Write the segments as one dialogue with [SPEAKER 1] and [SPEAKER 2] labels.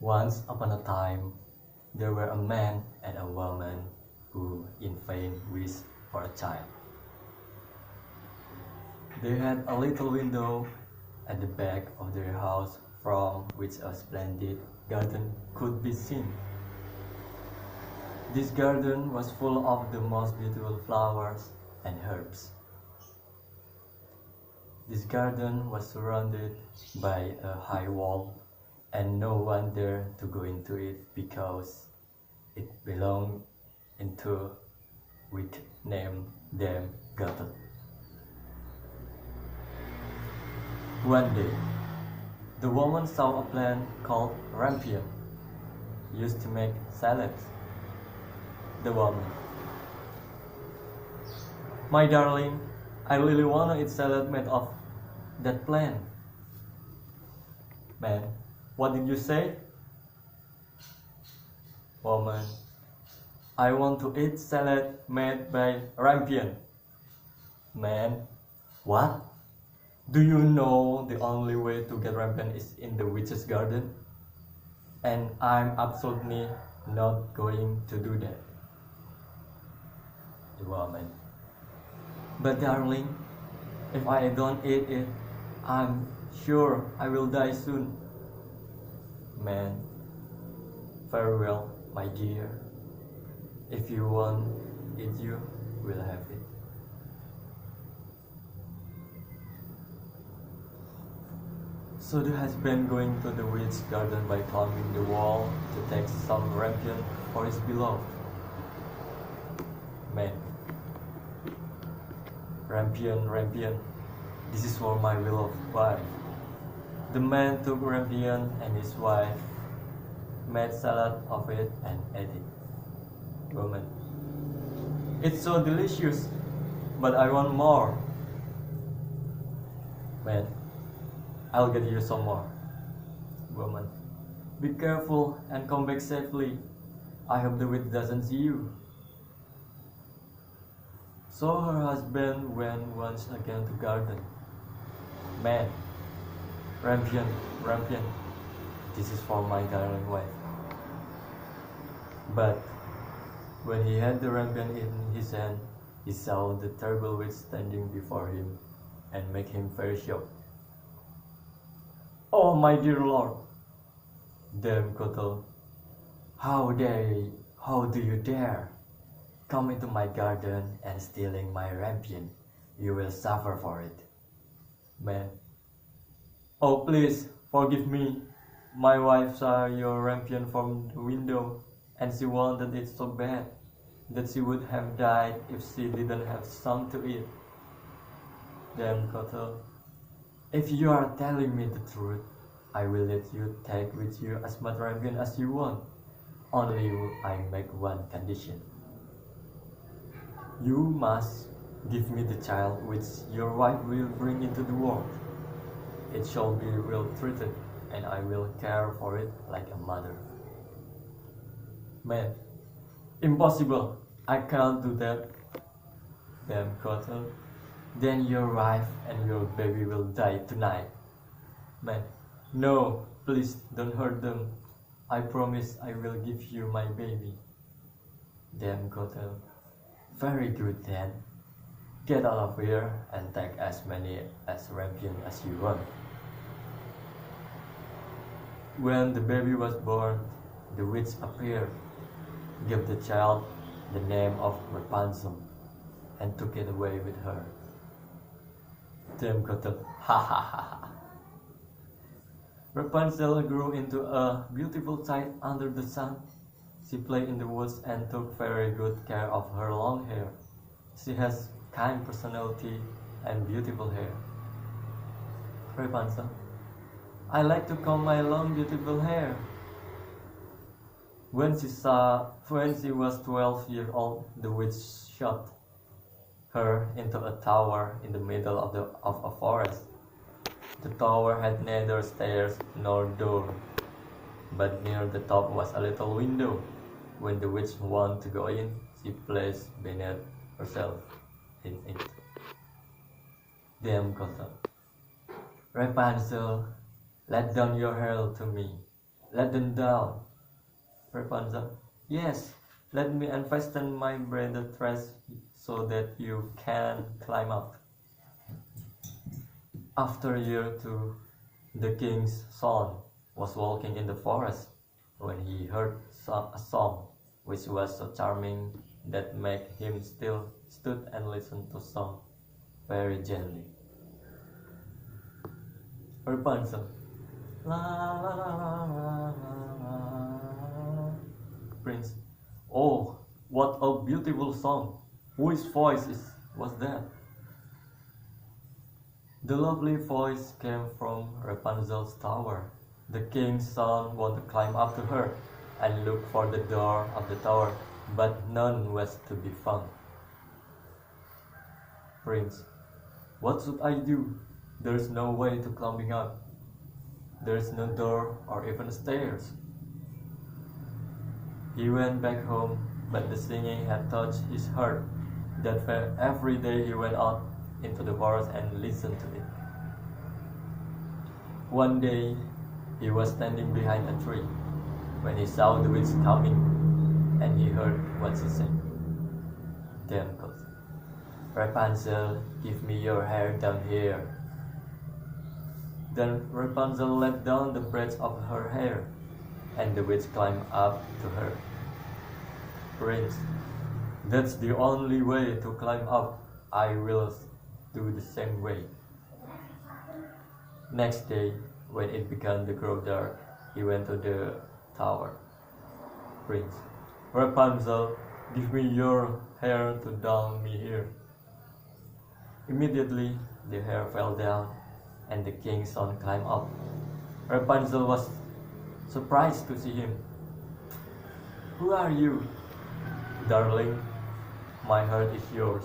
[SPEAKER 1] Once upon a time, there were a man and a woman who in vain wished for a child. They had a little window at the back of their house from which a splendid garden could be seen. This garden was full of the most beautiful flowers and herbs. This garden was surrounded by a high wall, and no one dared to go into it because it belonged into which named them garden. One day, the woman saw a plant called rampion, used to make salads. The woman, "My darling, I really want to eat salad made of that plant." Man, what did you say? Woman, "I want to eat salad made by rampion." Man, what? Do you know the only way to get rampion is in the witch's garden? And I'm absolutely not going to do that. The woman, "But darling, if I don't eat it, I'm sure I will die soon." Man, "Very well, my dear. If you want it, you will have it." So the husband going to the witch's garden by climbing the wall to take some rampion for his beloved. Man, "Rampion, rampion, this is for my beloved wife." The man took rampion and his wife made salad of it and ate it. Woman, "It's so delicious, but I want more." Man, "I'll get you some more." Woman, "Be careful and come back safely. I hope the witch doesn't see you." So her husband went once again to garden. Man, "Rampion, rampion, this is for my darling wife." But when he had the rampion in his hand, he saw the terrible witch standing before him and made him very shocked. "Oh, my dear Lord," Dame Kotal, how do you dare come into my garden and stealing my rampion? You will suffer for it." Man, "Oh, please forgive me. My wife saw your rampion from the window, and she wanted it so bad that she would have died if she didn't have some to eat." Dame Kotal, "If you are telling me the truth, I will let you take with you as much rampion as you want. Only I make one condition. You must give me the child which your wife will bring into the world. It shall be well treated, and I will care for it like a mother." Man, "Impossible, I can't do that." Dame Kotal, "Then your wife and your baby will die tonight." Man, "No, please don't hurt them. I promise I will give you my baby." Dame Kotal, "Very good then. Get out of here and take as many as rampion as you want." When the baby was born, the witch appeared, gave the child the name of Rapunzel, and took it away with her. Dame Kotal, "Ha ha ha ha." Rapunzel grew into a beautiful child under the sun. She played in the woods and took very good care of her long hair. She has kind personality and beautiful hair. Rapunzel, "I like to comb my long beautiful hair." When she was 12 years old, the witch shot her into a tower in the middle of a forest. The tower had neither stairs nor door, but near the top was a little window. When the witch wanted to go in, she placed beneath herself in it. Dame Kotal, "Rapunzel, let down your hair to me." Let them down. Rapunzel. Yes, let me unfasten my braided threads so that you can climb up. After a year or two, the king's son was walking in the forest when he heard a song which was so charming that made him still stood and listened to song very gently. Rapunzel. La la la la la la. Prince. Oh, what a beautiful song! Whose voice was that? The lovely voice came from Rapunzel's tower. The king's son wanted to climb up to her and look for the door of the tower, but none was to be found. Prince. What should I do? There's no way to climbing up. There's no door or even stairs. He went back home, but the singing had touched his heart. That every day he went out into the forest and listened to it. One day, he was standing behind a tree when he saw the witch coming, and he heard what she said. Then goes, Rapunzel, give me your hair down here. Then Rapunzel let down the braids of her hair, and the witch climbed up to her. Prince, that's the only way to climb up. I will do the same way. Next day, when it began to grow dark, he went to the tower. Prince, Rapunzel, give me your hair to down me here. Immediately, the hair fell down, and the king's son climbed up. Rapunzel was surprised to see him. Who are you? Darling, my heart is yours.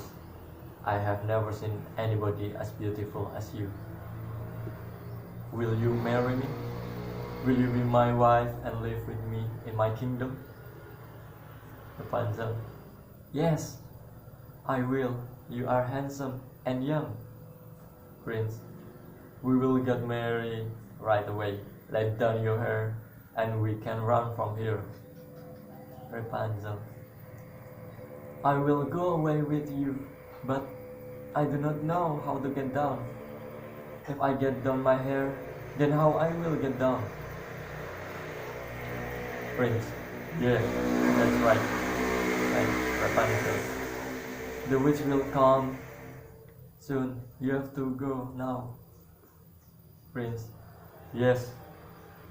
[SPEAKER 1] I have never seen anybody as beautiful as you. Will you marry me? Will you be my wife and live with me in my kingdom? Rapunzel. Yes, I will. You are handsome and young. Prince. We will get married right away. Let down your hair and we can run from here. Rapunzel. I will go away with you, but I do not know how to get down. If I get down my hair, then how I will get down? Prince. Yeah, that's right. And Rapunzel. The witch will come soon. You have to go now. Prince. Yes,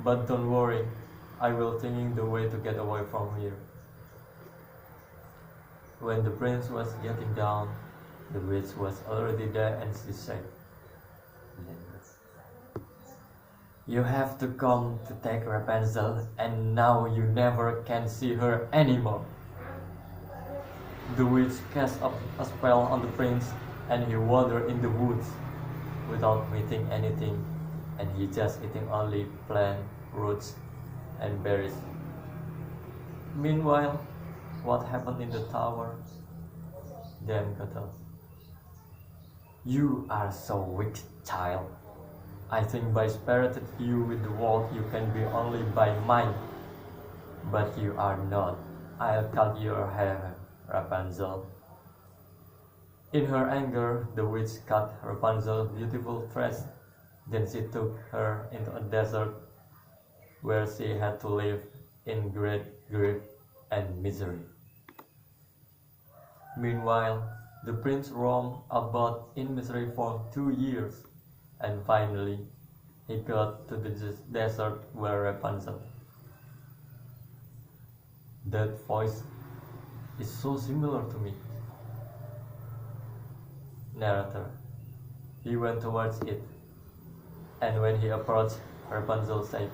[SPEAKER 1] but don't worry. I will think the way to get away from here. When the prince was getting down, the witch was already there and she said, You have to come to take Rapunzel, and now you never can see her anymore. The witch cast up a spell on the prince, and he wandered in the woods without meeting anything, and he just eating only plant, roots, and berries. Meanwhile, what happened in the tower? Then Gretel. You are so weak, child. I think by spirited you with the world you can be only by mind, but you are not. I'll cut your hair, Rapunzel. In her anger, the witch cut Rapunzel's beautiful dress. Then she took her into a desert where she had to live in great grief and misery. Meanwhile, the prince roamed about in misery for 2 years, and finally he got to the desert where Rapunzel. That voice is so similar to me. Narrator. He went towards it, and when he approached, Rapunzel said,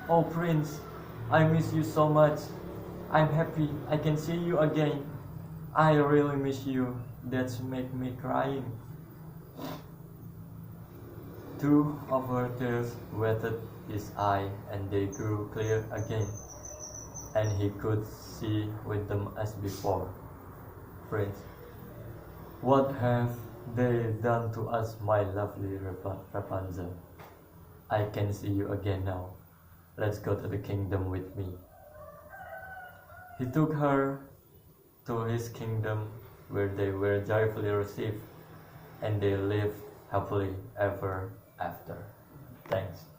[SPEAKER 1] Oh prince, I miss you so much. I'm happy I can see you again. I really miss you. That's make me crying. Two of her tears wetted his eye, and they grew clear again, and he could see with them as before. Prince. What have they done to us, my lovely Rapunzel? I can see you again now. Let's go to the kingdom with me. He took her to his kingdom where they were joyfully received and they lived happily ever after. Thanks.